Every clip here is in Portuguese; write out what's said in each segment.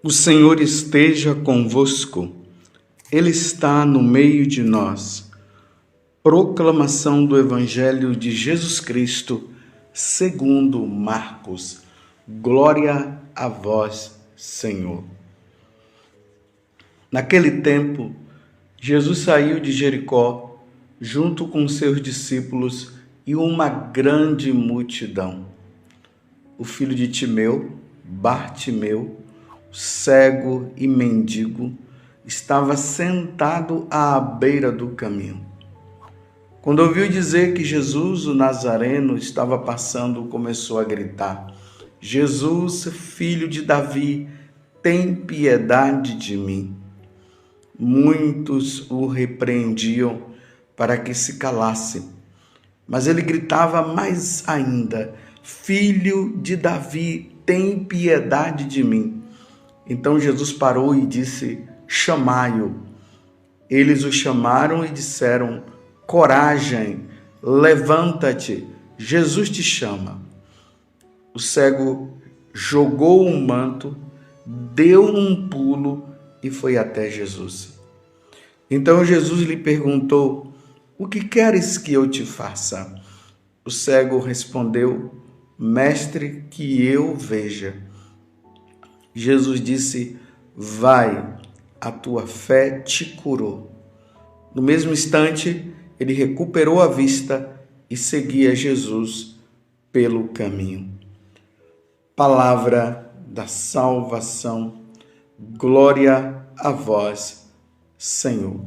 O Senhor esteja convosco, Ele está no meio de nós. Proclamação do Evangelho de Jesus Cristo, segundo Marcos. Glória a vós, Senhor. Naquele tempo, Jesus saiu de Jericó, junto com seus discípulos e uma grande multidão. O filho de Timeu, Bartimeu, cego e mendigo, estava sentado à beira do caminho. Quando ouviu dizer que Jesus, o Nazareno, estava passando, começou a gritar: Jesus, filho de Davi, tem piedade de mim. Muitos o repreendiam para que se calasse, mas ele gritava mais ainda: Filho de Davi, tem piedade de mim. Então Jesus parou e disse: chamai-o. Eles o chamaram e disseram: coragem, levanta-te, Jesus te chama. O cego jogou um manto, deu um pulo e foi até Jesus. Então Jesus lhe perguntou: o que queres que eu te faça? O cego respondeu: mestre, que eu veja. Jesus disse: vai, a tua fé te curou. No mesmo instante, ele recuperou a vista e seguia Jesus pelo caminho. Palavra da salvação. Glória a vós, Senhor.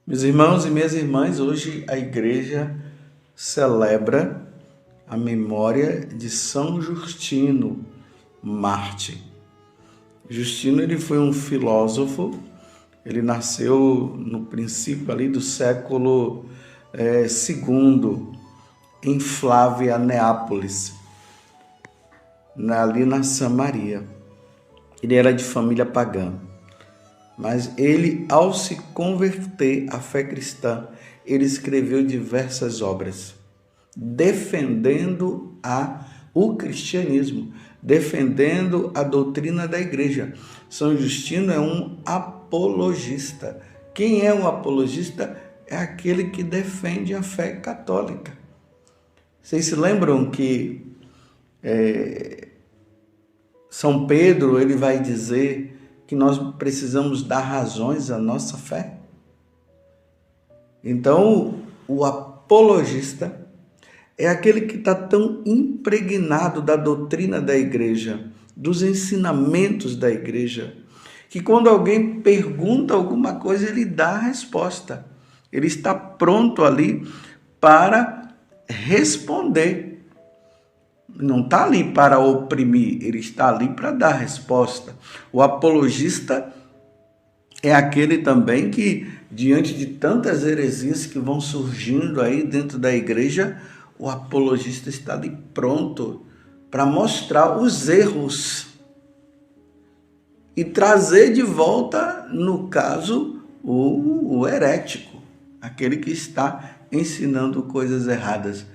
Meus irmãos e minhas irmãs, hoje a igreja celebra a memória de São Justino, Marte. Justino, ele foi um filósofo, ele nasceu no princípio ali do século II, em Flávia, Neápolis, ali na Samaria. Ele era de família pagã, mas ele, ao se converter à fé cristã, ele escreveu diversas obras, defendendo o cristianismo, defendendo a doutrina da igreja. São Justino é um apologista. Quem é um apologista? É aquele que defende a fé católica. Vocês se lembram que São Pedro, ele vai dizer que nós precisamos dar razões à nossa fé? Então, o apologista é aquele que está tão impregnado da doutrina da igreja, dos ensinamentos da igreja, que quando alguém pergunta alguma coisa, ele dá a resposta. Ele está pronto ali para responder. Não está ali para oprimir, ele está ali para dar resposta. O apologista é aquele também que, diante de tantas heresias que vão surgindo aí dentro da igreja, o apologista está ali pronto para mostrar os erros e trazer de volta, no caso, o herético, aquele que está ensinando coisas erradas.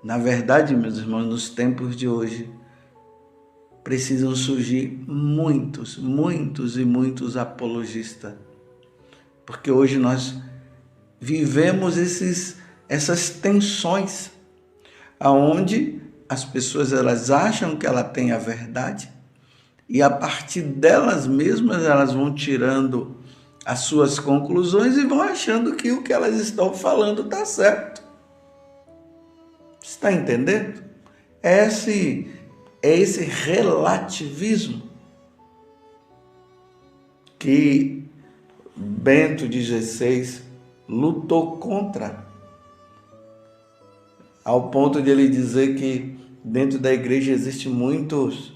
Na verdade, meus irmãos, nos tempos de hoje, precisam surgir muitos e muitos apologistas, porque hoje nós vivemos essas tensões, aonde as pessoas elas acham que ela tem a verdade e a partir delas mesmas elas vão tirando as suas conclusões e vão achando que o que elas estão falando está certo. Está entendendo? É esse relativismo que Bento XVI lutou contra, ao ponto de ele dizer que dentro da igreja existem muitos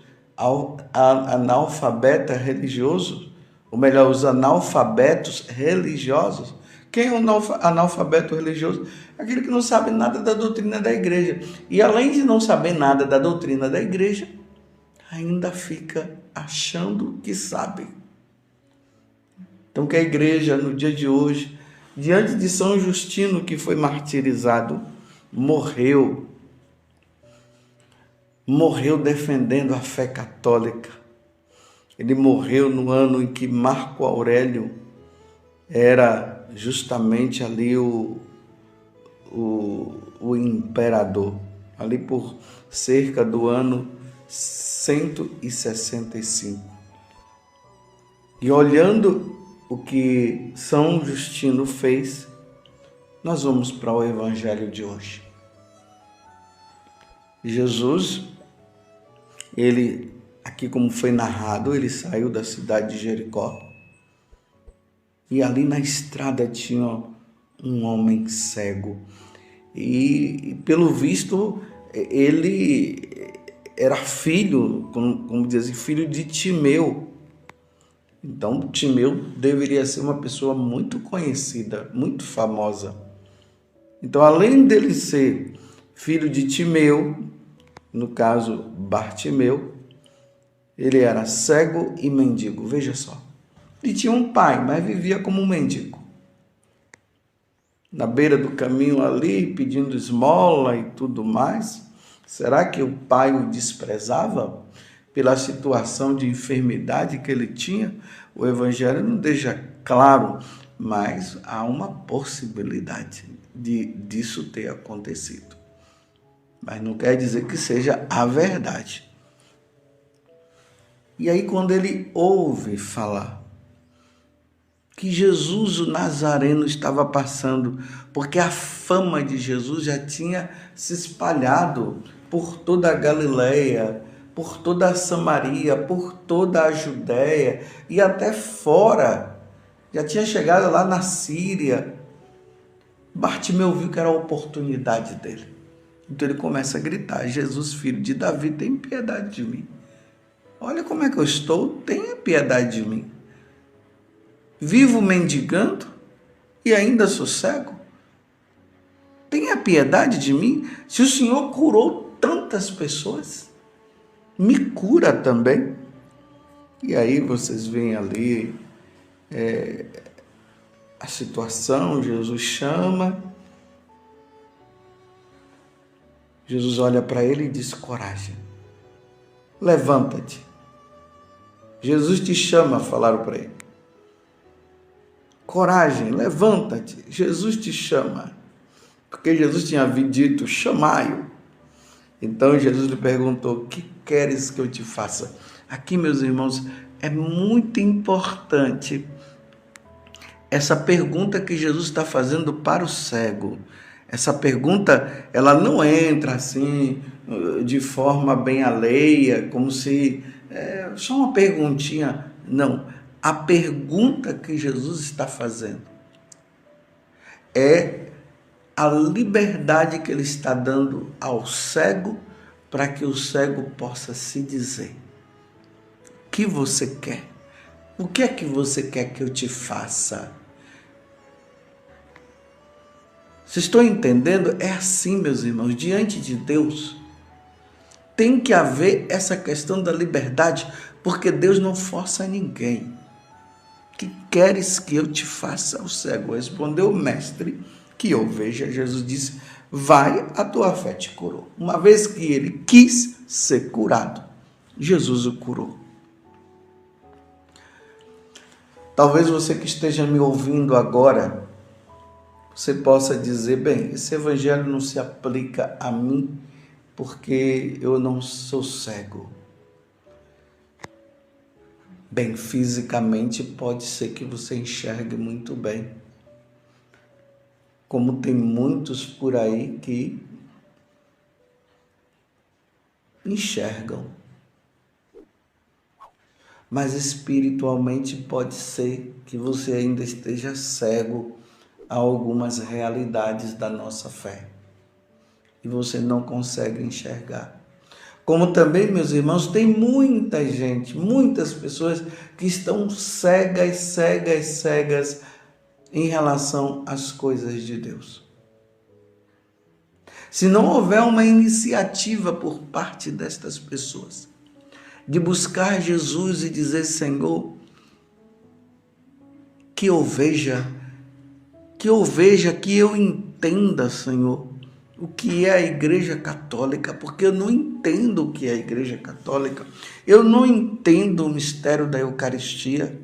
analfabetos religiosos, ou melhor, os analfabetos religiosos. Quem é um analfabeto religioso? Aquele que não sabe nada da doutrina da igreja. E além de não saber nada da doutrina da igreja, ainda fica achando que sabe. Então que a igreja, no dia de hoje, diante de São Justino, que foi martirizado, morreu defendendo a fé católica, Ele morreu no ano em que Marco Aurélio era justamente ali o imperador, ali por cerca do ano 165. E olhando o que São Justino fez, nós vamos para o Evangelho de hoje. Jesus, ele, aqui como foi narrado, ele saiu da cidade de Jericó e ali na estrada tinha um homem cego e pelo visto ele era filho, como dizem, filho de Timeu. Então Timeu deveria ser uma pessoa muito conhecida, muito famosa. Então, além dele ser filho de Timeu, no caso Bartimeu, ele era cego e mendigo, veja só. Ele tinha um pai, mas vivia como um mendigo. Na beira do caminho ali, pedindo esmola e tudo mais. Será que o pai o desprezava pela situação de enfermidade que ele tinha? O Evangelho não deixa claro, mas há uma possibilidade disso ter acontecido. Mas não quer dizer que seja a verdade. E aí quando ele ouve falar que Jesus o Nazareno estava passando, porque a fama de Jesus já tinha se espalhado por toda a Galileia, por toda a Samaria, por toda a Judéia e até fora. Já tinha chegado lá na Síria. Bartimeu viu que era a oportunidade dele. Então ele começa a gritar: Jesus, filho de Davi, tem piedade de mim. Olha como é que eu estou, tenha piedade de mim. Vivo mendigando e ainda sou cego. Tenha piedade de mim. Se o Senhor curou tantas pessoas, me cura também. E aí vocês veem ali a situação, Jesus chama. Jesus olha para ele e diz: coragem, levanta-te. Jesus te chama, falaram para ele. Coragem, levanta-te. Jesus te chama. Porque Jesus tinha dito: chamai-o. Então Jesus lhe perguntou: o que queres que eu te faça? Aqui, meus irmãos, é muito importante essa pergunta que Jesus está fazendo para o cego. Essa pergunta, ela não entra assim, de forma bem alheia, como se só uma perguntinha. Não. A pergunta que Jesus está fazendo é a liberdade que ele está dando ao cego para que o cego possa se dizer: o que você quer? O que é que você quer que eu te faça? Vocês estão entendendo? É assim, meus irmãos, diante de Deus tem que haver essa questão da liberdade, porque Deus não força ninguém. Que queres que eu te faça? O cego respondeu: mestre, que eu veja. Jesus disse: vai, a tua fé te curou. Uma vez que ele quis ser curado, Jesus o curou. Talvez você que esteja me ouvindo agora, você possa dizer: bem, esse evangelho não se aplica a mim porque eu não sou cego. Bem, fisicamente pode ser que você enxergue muito bem, como tem muitos por aí que enxergam. Mas espiritualmente pode ser que você ainda esteja cego a algumas realidades da nossa fé e você não consegue enxergar. Como também, meus irmãos, tem muita gente, muitas pessoas que estão cegas em relação às coisas de Deus. Se não houver uma iniciativa por parte destas pessoas de buscar Jesus e dizer: Senhor, que eu veja, que eu entenda, Senhor, o que é a Igreja Católica, porque eu não entendo o que é a Igreja Católica. Eu não entendo o mistério da Eucaristia.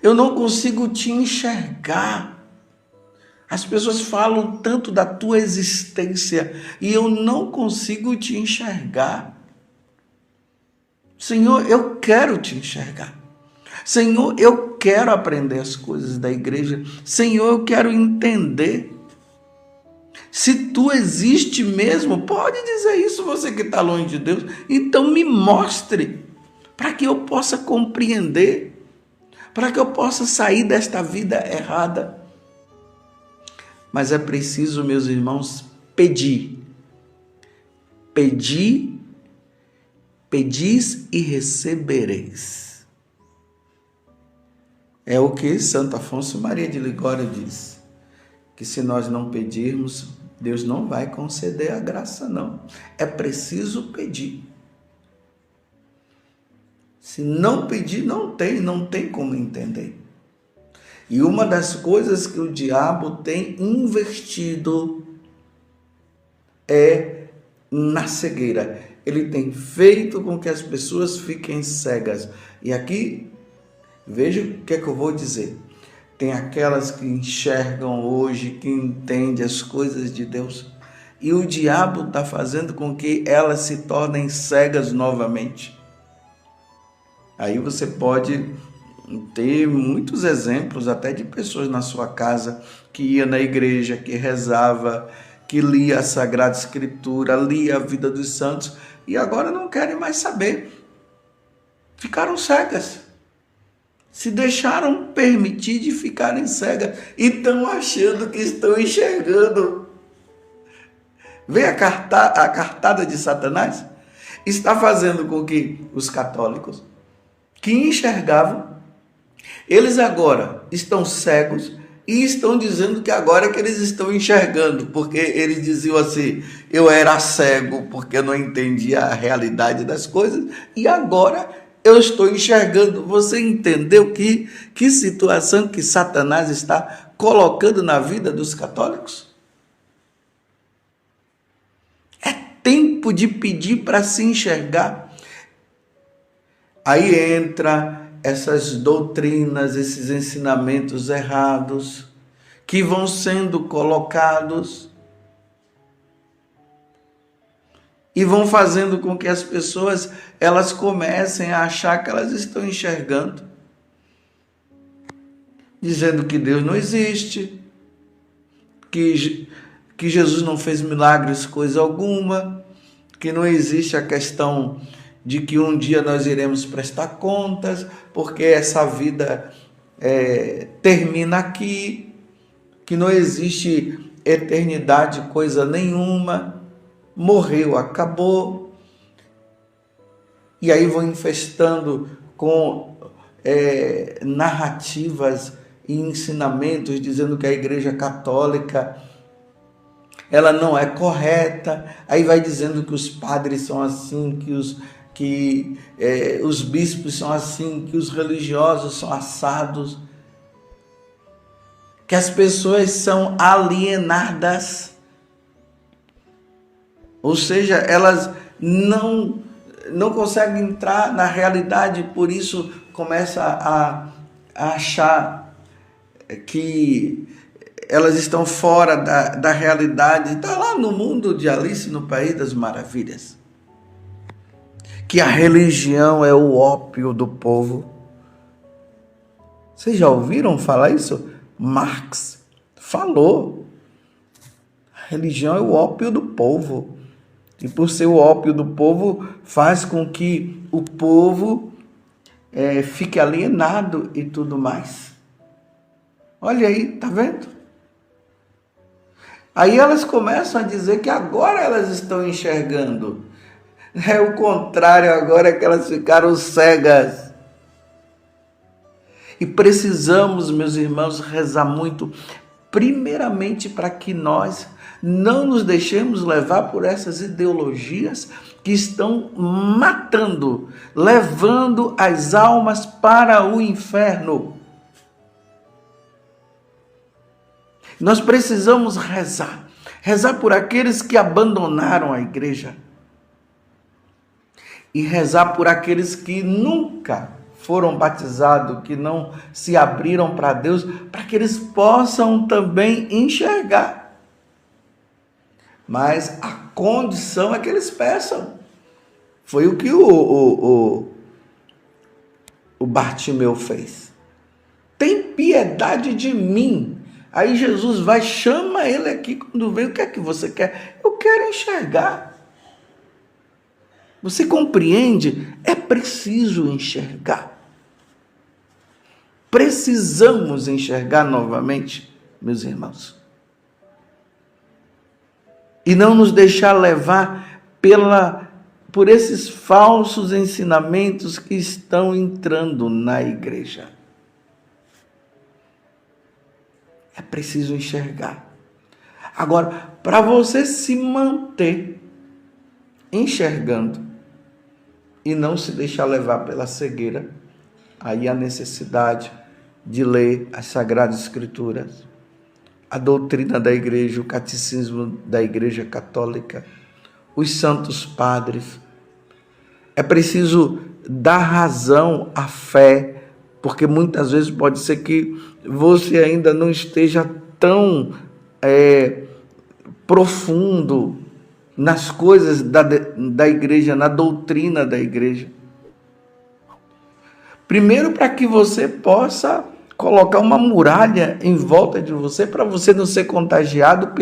Eu não consigo te enxergar. As pessoas falam tanto da tua existência e eu não consigo te enxergar. Senhor, eu quero te enxergar. Senhor, eu quero aprender as coisas da igreja. Senhor, eu quero entender. Se tu existe mesmo, pode dizer isso, você que está longe de Deus. Então me mostre, para que eu possa compreender, para que eu possa sair desta vida errada. Mas é preciso, meus irmãos, pedir. Pedir, pedis e recebereis. É o que Santo Afonso Maria de Ligório diz, que se nós não pedirmos, Deus não vai conceder a graça, não. É preciso pedir. Se não pedir, não tem como entender. E uma das coisas que o diabo tem investido é na cegueira. Ele tem feito com que as pessoas fiquem cegas. E aqui, veja o que é que eu vou dizer. Tem aquelas que enxergam hoje, que entendem as coisas de Deus. E o diabo está fazendo com que elas se tornem cegas novamente. Aí você pode ter muitos exemplos até de pessoas na sua casa que ia na igreja, que rezava, que lia a Sagrada Escritura, lia a vida dos santos e agora não querem mais saber. Ficaram cegas. Se deixaram permitir de ficarem cegas e estão achando que estão enxergando. Vê a cartada de Satanás? Está fazendo com que os católicos que enxergavam, eles agora estão cegos e estão dizendo que agora é que eles estão enxergando, porque eles diziam assim, eu era cego porque eu não entendia a realidade das coisas e agora eu estou enxergando. Você entendeu que situação que Satanás está colocando na vida dos católicos? É tempo de pedir para se enxergar. Aí entra essas doutrinas, esses ensinamentos errados que vão sendo colocados e vão fazendo com que as pessoas elas comecem a achar que elas estão enxergando, dizendo que Deus não existe, que Jesus não fez milagres coisa alguma, que não existe a questão de que um dia nós iremos prestar contas, porque essa vida termina aqui, que não existe eternidade coisa nenhuma, morreu, acabou. E aí vão infestando com narrativas e ensinamentos, dizendo que a Igreja Católica ela não é correta, aí vai dizendo que os padres são assim, que os bispos são assim, que os religiosos são assados, que as pessoas são alienadas, ou seja, elas não conseguem entrar na realidade, por isso começa a achar que elas estão fora da realidade, está lá no mundo de Alice no País das Maravilhas. Que a religião é o ópio do povo. Vocês já ouviram falar isso? Marx falou. A religião é o ópio do povo. E por ser o ópio do povo, faz com que o povo fique alienado e tudo mais. Olha aí, tá vendo? Aí elas começam a dizer que agora elas estão enxergando. É o contrário, agora é que elas ficaram cegas. E precisamos, meus irmãos, rezar muito, primeiramente para que nós não nos deixemos levar por essas ideologias que estão matando, levando as almas para o inferno. Nós precisamos rezar rezar por aqueles que abandonaram a igreja e rezar por aqueles que nunca foram batizados, que não se abriram para Deus, para que eles possam também enxergar. Mas a condição é que eles peçam. Foi o que o Bartimeu fez. Tem piedade de mim. Aí Jesus vai, chama ele aqui, quando vem, o que é que você quer? Eu quero enxergar. Você compreende? É preciso enxergar. Precisamos enxergar novamente, meus irmãos. E não nos deixar levar por esses falsos ensinamentos que estão entrando na igreja. É preciso enxergar. Agora, para você se manter enxergando e não se deixar levar pela cegueira, aí a necessidade de ler as Sagradas Escrituras, a doutrina da igreja, o catecismo da Igreja Católica, os santos padres. É preciso dar razão à fé, porque muitas vezes pode ser que você ainda não esteja tão profundo nas coisas da igreja, na doutrina da igreja. Primeiro, para que você possa colocar uma muralha em volta de você, para você não ser contagiado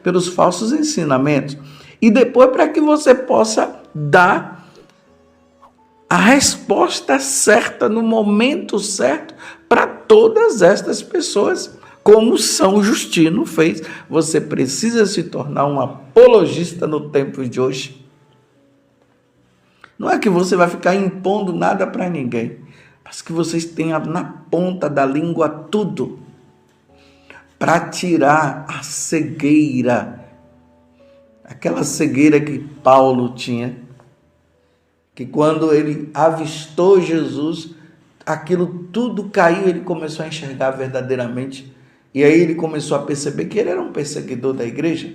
pelos falsos ensinamentos. E depois, para que você possa dar a resposta certa, no momento certo, para todas estas pessoas, como São Justino fez. Você precisa se tornar um apologista no tempo de hoje. Não é que você vai ficar impondo nada para ninguém, mas que vocês tenham na ponta da língua tudo para tirar a cegueira, aquela cegueira que Paulo tinha, que quando ele avistou Jesus, aquilo tudo caiu, ele começou a enxergar verdadeiramente, e aí ele começou a perceber que ele era um perseguidor da igreja,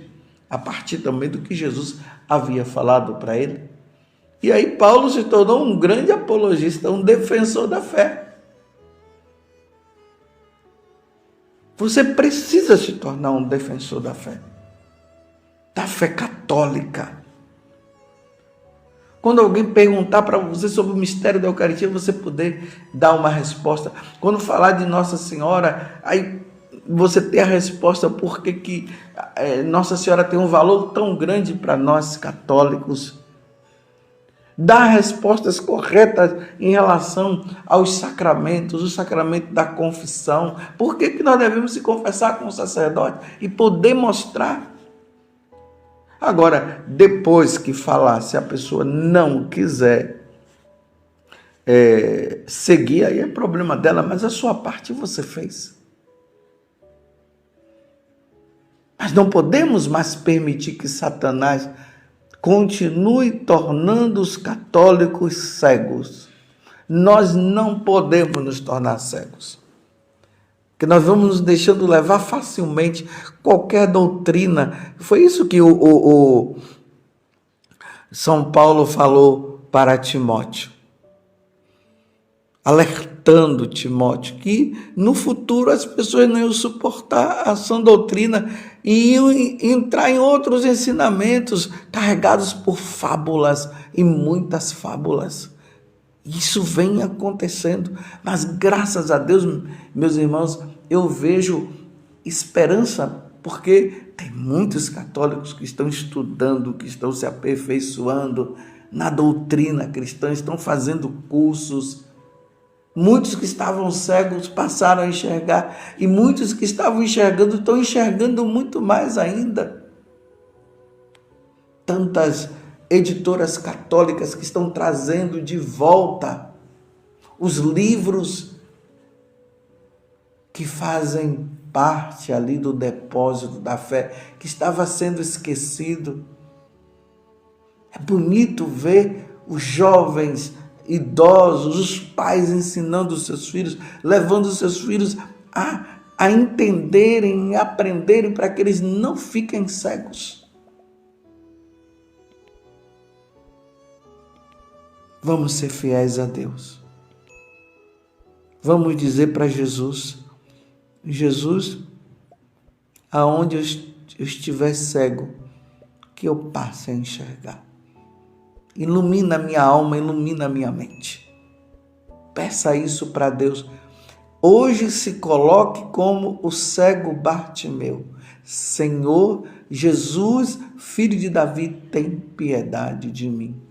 a partir também do que Jesus havia falado para ele. E aí Paulo se tornou um grande apologista, um defensor da fé. Você precisa se tornar um defensor da fé católica. Quando alguém perguntar para você sobre o mistério da Eucaristia, você poder dar uma resposta. Quando falar de Nossa Senhora, aí você ter a resposta por que Nossa Senhora tem um valor tão grande para nós católicos. Dar respostas corretas em relação aos sacramentos, o sacramento da confissão. Por que nós devemos se confessar com o sacerdote e poder mostrar? Agora, depois que falar, se a pessoa não quiser seguir, aí é problema dela, mas a sua parte você fez. Mas não podemos mais permitir que Satanás continue tornando os católicos cegos. Nós não podemos nos tornar cegos. Porque nós vamos nos deixando levar facilmente qualquer doutrina. Foi isso que o São Paulo falou para Timóteo, alertando Timóteo que no futuro as pessoas não iam suportar a sã doutrina e iam entrar em outros ensinamentos carregados por fábulas e muitas fábulas. Isso vem acontecendo, mas graças a Deus, meus irmãos, eu vejo esperança, porque tem muitos católicos que estão estudando, que estão se aperfeiçoando na doutrina cristã, estão fazendo cursos. Muitos que estavam cegos passaram a enxergar, e muitos que estavam enxergando estão enxergando muito mais ainda. Tantas editoras católicas que estão trazendo de volta os livros que fazem parte ali do depósito da fé, que estava sendo esquecido. É bonito ver os jovens, idosos, os pais ensinando os seus filhos, levando os seus filhos a a entenderem e aprenderem para que eles não fiquem cegos. Vamos ser fiéis a Deus. Vamos dizer para Jesus: Jesus, aonde eu estiver cego, que eu passe a enxergar. Ilumina a minha alma, ilumina a minha mente. Peça isso para Deus. Hoje se coloque como o cego Bartimeu. Senhor Jesus, filho de Davi, tem piedade de mim,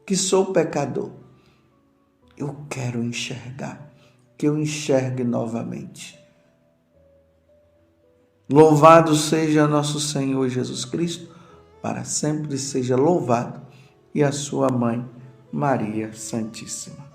que sou pecador. Eu quero enxergar, que eu enxergue novamente. Louvado seja nosso Senhor Jesus Cristo, para sempre seja louvado, e a sua mãe, Maria Santíssima.